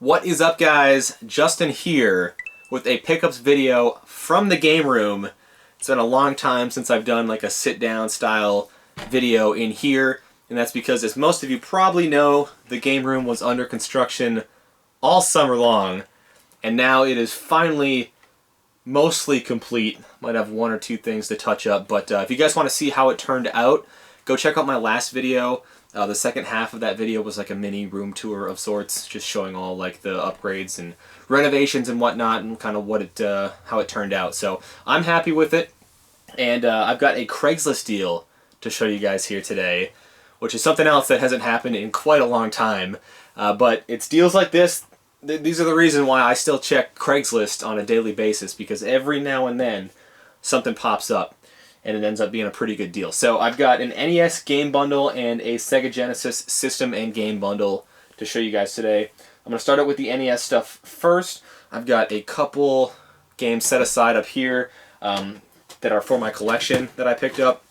What is up, guys? Justin here with a pickups video from the game room. It's been a long time since I've done like a sit-down style video in here, and that's because, as most of you probably know, the game room was under construction all summer long, and now it is finally mostly complete. Might have one or two things to touch up, but if you guys want to see how it turned out, go check out my last video. The second half of that video was like a mini room tour of sorts, just showing all like the upgrades and renovations and whatnot, and kind of what it how it turned out. So I'm happy with it, and I've got a Craigslist deal to show you guys here today, which is something else that hasn't happened in quite a long time. But it's deals like this. These are the reason why I still check Craigslist on a daily basis, because every now and then something pops up and it ends up being a pretty good deal. So I've got an NES game bundle and a Sega Genesis system and game bundle to show you guys today. I'm going to start out with the NES stuff first. I've got a couple games set aside up here that are for my collection that I picked up,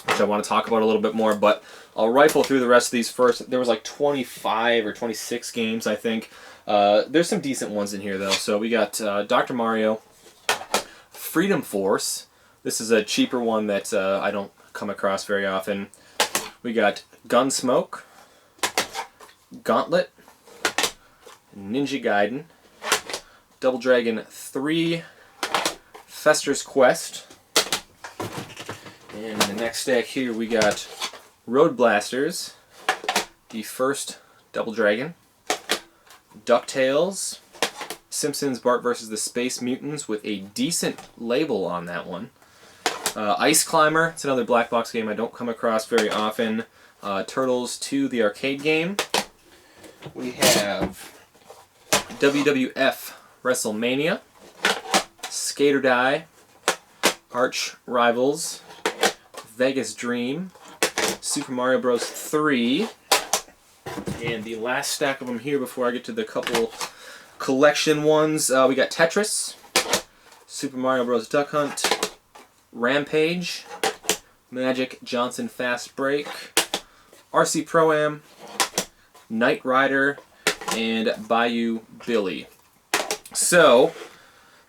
which I want to talk about a little bit more, but I'll rifle through the rest of these first. There was like 25 or 26 games, I think. There's some decent ones in here, though. So we got Dr. Mario, Freedom Force. This is a cheaper one that I don't come across very often. We got Gunsmoke, Gauntlet, Ninja Gaiden, Double Dragon 3, Fester's Quest, and in the next stack here we got Road Blasters, the first Double Dragon, DuckTales, Simpsons Bart vs. the Space Mutants with a decent label on that one. Ice Climber, it's another black box game I don't come across very often. Turtles 2, the arcade game. We have WWF WrestleMania, Skate or Die, Arch Rivals, Vegas Dream, Super Mario Bros. 3, and the last stack of them here before I get to the couple collection ones, we got Tetris, Super Mario Bros. Duck Hunt, Rampage, Magic Johnson Fast Break, RC Pro-Am, Knight Rider, and Bayou Billy. So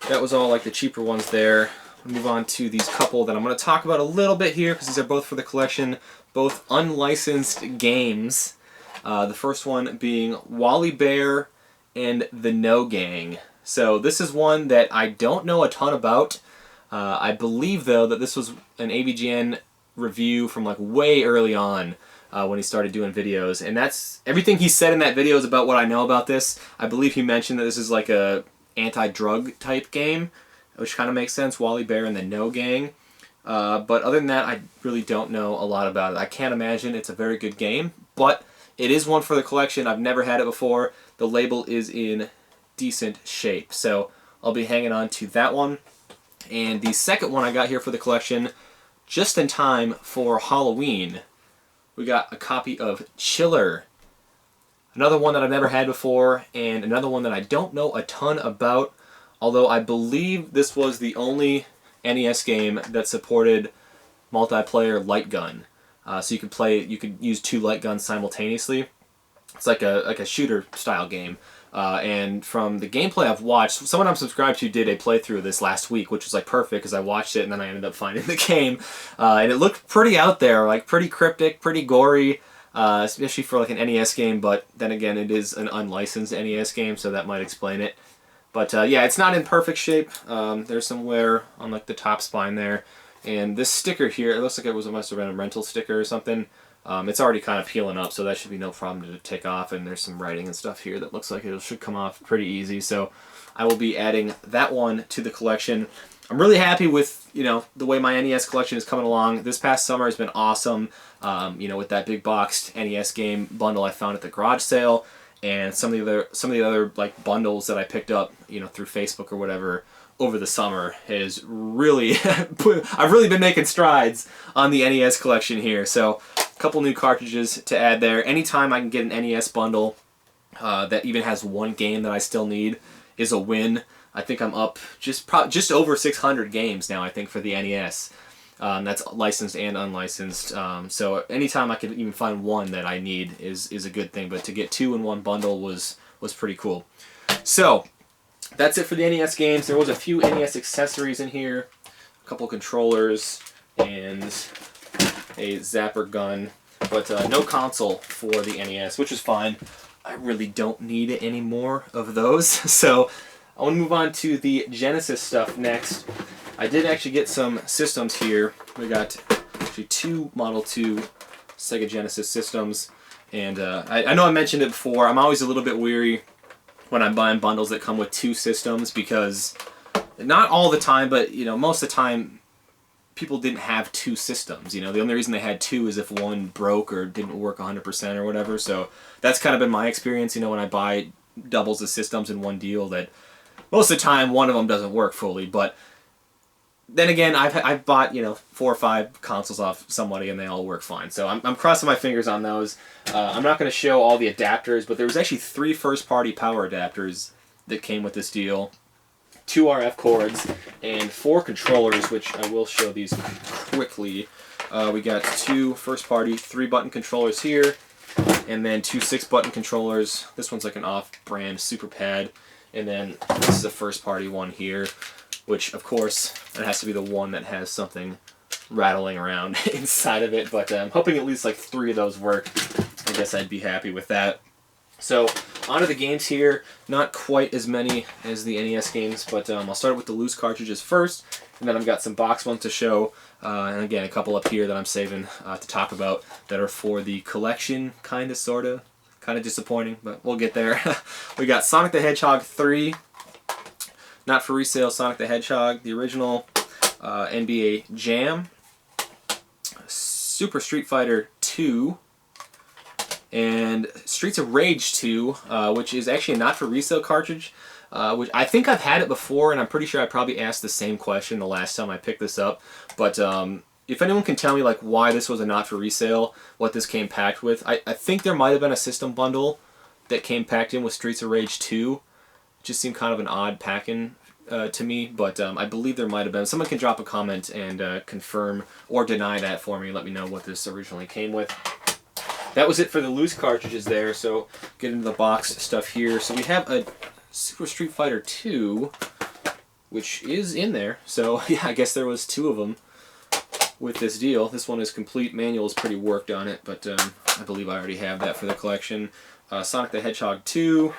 that was all like the cheaper ones there. I'll move on to these couple that I'm going to talk about a little bit here, because these are both for the collection, both unlicensed games. The first one being Wally Bear and the No Gang. So this is one that I don't know a ton about. I believe, though, that this was an AVGN review from like way early on when he started doing videos, and that's everything he said in that video is about what I know about this. I believe he mentioned that this is like a anti-drug type game, which kind of makes sense, Wally Bear and the No Gang. But other than that, I really don't know a lot about it. I can't imagine it's a very good game, but it is one for the collection. I've never had it before. The label is in decent shape, so I'll be hanging on to that one. And the second one I got here for the collection, just in time for Halloween, we got a copy of Chiller. Another one that I've never had before, and another one that I don't know a ton about, although I believe this was the only NES game that supported multiplayer light gun. So you could use two light guns simultaneously. It's like a shooter style game. And from the gameplay I've watched, someone I'm subscribed to did a playthrough of this last week, which was like perfect because I watched it and then I ended up finding the game. And it looked pretty out there, like pretty cryptic, pretty gory, especially for like an NES game, but then again it is an unlicensed NES game, so that might explain it. But yeah, it's not in perfect shape. There's some wear on like the top spine there. And this sticker here, it looks like it must have been a rental sticker or something. It's already kind of peeling up, so that should be no problem to take off, and there's some writing and stuff here that looks like it should come off pretty easy, so I will be adding that one to the collection. I'm really happy with, the way my NES collection is coming along. This past summer has been awesome, with that big boxed NES game bundle I found at the garage sale, and some of the other like bundles that I picked up, through Facebook or whatever over the summer has really I've really been making strides on the NES collection here. So a couple new cartridges to add there. Anytime I can get an NES bundle that even has one game that I still need is a win. I think I'm up just over 600 games now, I think, for the NES. That's licensed and unlicensed. So anytime I can even find one that I need is a good thing. But to get two in one bundle was was pretty cool. So that's it for the NES games. There was a few NES accessories in here, a couple controllers, and a zapper gun, but no console for the NES, which is fine. I really don't need any more of those. So I want to move on to the Genesis stuff next. I did actually get some systems here. We got actually two Model 2 Sega Genesis systems, and I know I mentioned it before. I'm always a little bit weary when I'm buying bundles that come with two systems, because not all the time, but most of the time people didn't have two systems. The only reason they had two is if one broke or didn't work 100% or whatever. So that's kind of been my experience, when I buy doubles of systems in one deal, that most of the time one of them doesn't work fully. But then again, I've bought 4 or 5 consoles off somebody and they all work fine. So I'm crossing my fingers on those. I'm not going to show all the adapters, but there was actually 3 first-party power adapters that came with this deal. 2 RF cords, and 4 controllers, which I will show these quickly. We got 2 first-party 3-button controllers here, and then 2 6-button controllers. This one's like an off-brand Super Pad, and then this is a first-party one here, which, of course, it has to be the one that has something rattling around inside of it, but I'm hoping at least like 3 of those work. I guess I'd be happy with that. So, onto the games here. Not quite as many as the NES games, but I'll start with the loose cartridges first, and then I've got some box ones to show, and again, a couple up here that I'm saving to talk about that are for the collection, kind of, sort of. Kind of disappointing, but we'll get there. We got Sonic the Hedgehog 3, not for resale, Sonic the Hedgehog, the original, NBA Jam, Super Street Fighter 2, and Streets of Rage 2, which is actually a not-for-resale cartridge, which I think I've had it before, and I'm pretty sure I probably asked the same question the last time I picked this up. But if anyone can tell me why this was a not-for-resale, what this came packed with, I think there might have been a system bundle that came packed in with Streets of Rage 2. It just seemed kind of an odd packing to me, but I believe there might have been. Someone can drop a comment and confirm or deny that for me. Let me know what this originally came with. That was it for the loose cartridges there, so get into the box stuff here. So we have a Super Street Fighter 2, which is in there. So yeah, I guess there was 2 of them with this deal. This one is complete. Manual is pretty worked on it, but I believe I already have that for the collection. Sonic the Hedgehog 2,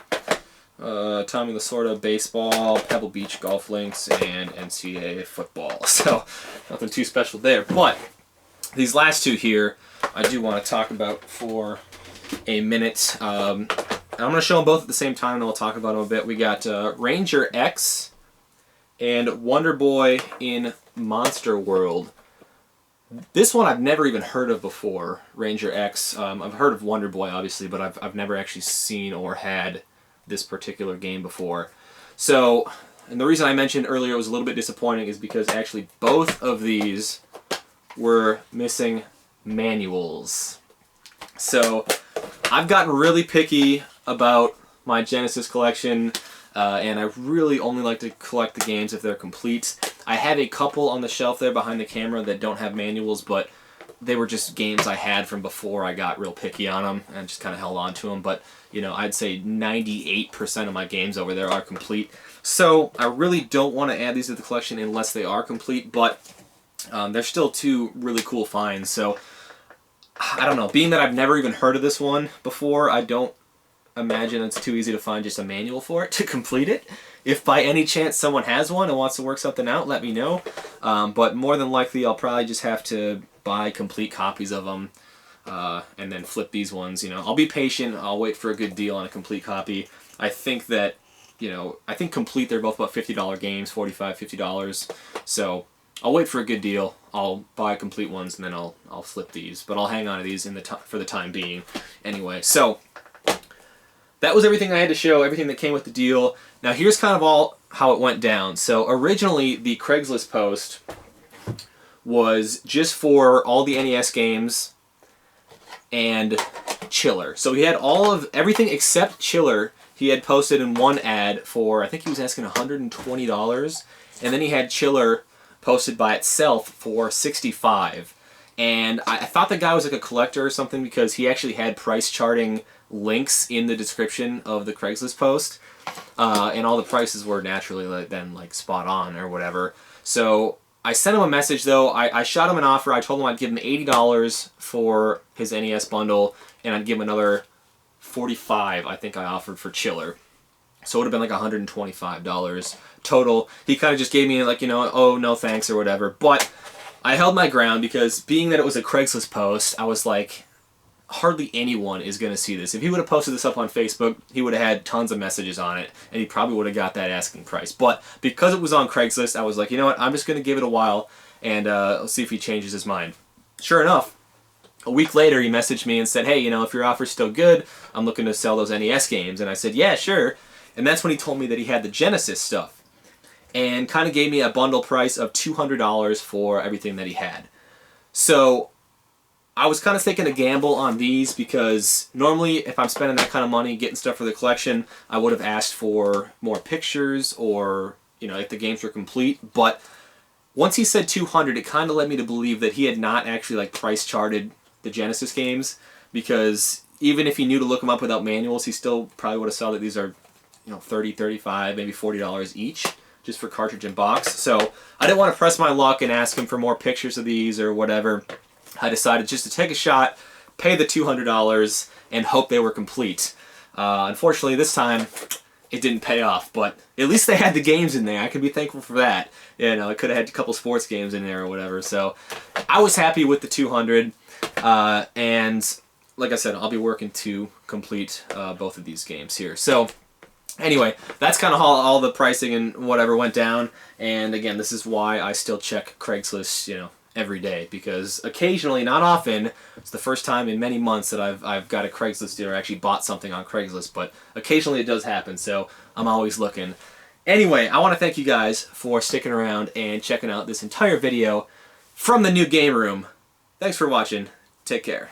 Tommy Lasorda Baseball, Pebble Beach Golf Links, and NCAA Football. So nothing too special there, but these last 2 here I do want to talk about for a minute. I'm going to show them both at the same time, and then we'll talk about them a bit. We got Ranger X and Wonder Boy in Monster World. This one I've never even heard of before, Ranger X. I've heard of Wonder Boy, obviously, but I've never actually seen or had this particular game before. So, and the reason I mentioned earlier it was a little bit disappointing is because actually both of these were missing manuals. So I've gotten really picky about my Genesis collection, and I really only like to collect the games if they're complete. I have a couple on the shelf there behind the camera that don't have manuals, but they were just games I had from before I got real picky on them and just kind of held on to them. But I'd say 98% of my games over there are complete. So I really don't want to add these to the collection unless they are complete, but they're still 2 really cool finds. So I don't know, being that I've never even heard of this one before, I don't imagine it's too easy to find just a manual for it to complete it. If by any chance someone has one and wants to work something out, let me know. But more than likely I'll probably just have to buy complete copies of them and then flip these ones. I'll be patient, I'll wait for a good deal on a complete copy. I think that, I think complete they're both about $50 games, $45, $50. So I'll wait for a good deal. I'll buy complete ones and then I'll flip these, but I'll hang on to these for the time being. Anyway, so that was everything I had to show, everything that came with the deal. Now here's kind of all how it went down. So originally the Craigslist post was just for all the NES games and Chiller. So he had everything except Chiller. He had posted in one ad for, I think he was asking $120, and then he had Chiller posted by itself for $65. And I thought the guy was like a collector or something because he actually had price charting links in the description of the Craigslist post. And all the prices were naturally like spot on or whatever. So I sent him a message though. I shot him an offer. I told him I'd give him $80 for his NES bundle, and I'd give him another $45 I think I offered for Chiller. So it would have been like $125 total. He kind of just gave me like, you know, oh, no thanks or whatever. But I held my ground because being that it was a Craigslist post, I was like, hardly anyone is going to see this. If he would have posted this up on Facebook, he would have had tons of messages on it, and he probably would have got that asking price. But because it was on Craigslist, I was like, you know what, I'm just going to give it a while, and I'll see if he changes his mind. Sure enough, a week later, he messaged me and said, hey, you know, if your offer's still good, I'm looking to sell those NES games. And I said, yeah, sure. And that's when he told me that he had the Genesis stuff, and kind of gave me a bundle price of $200 for everything that he had. So I was kind of taking a gamble on these because normally if I'm spending that kind of money getting stuff for the collection, I would have asked for more pictures or, you know, if the games were complete. But once he said 200, it kind of led me to believe that he had not actually like price charted the Genesis games, because even if he knew to look them up without manuals, he still probably would have saw that these are, you know, $30, $35, maybe $40 each just for cartridge and box. So I didn't want to press my luck and ask him for more pictures of these or whatever. I decided just to take a shot, pay the $200, and hope they were complete. Unfortunately, this time it didn't pay off, but at least they had the games in there. I can be thankful for that. You know, I could have had a couple sports games in there or whatever. So I was happy with the 200, and like I said, I'll be working to complete both of these games here. So anyway, that's kind of how all the pricing and whatever went down. And again, this is why I still check Craigslist, you know, every day, because occasionally, not often, it's the first time in many months that I've got a Craigslist deal or actually bought something on Craigslist, but occasionally it does happen, so I'm always looking. Anyway, I want to thank you guys for sticking around and checking out this entire video from the new game room. Thanks for watching. Take care.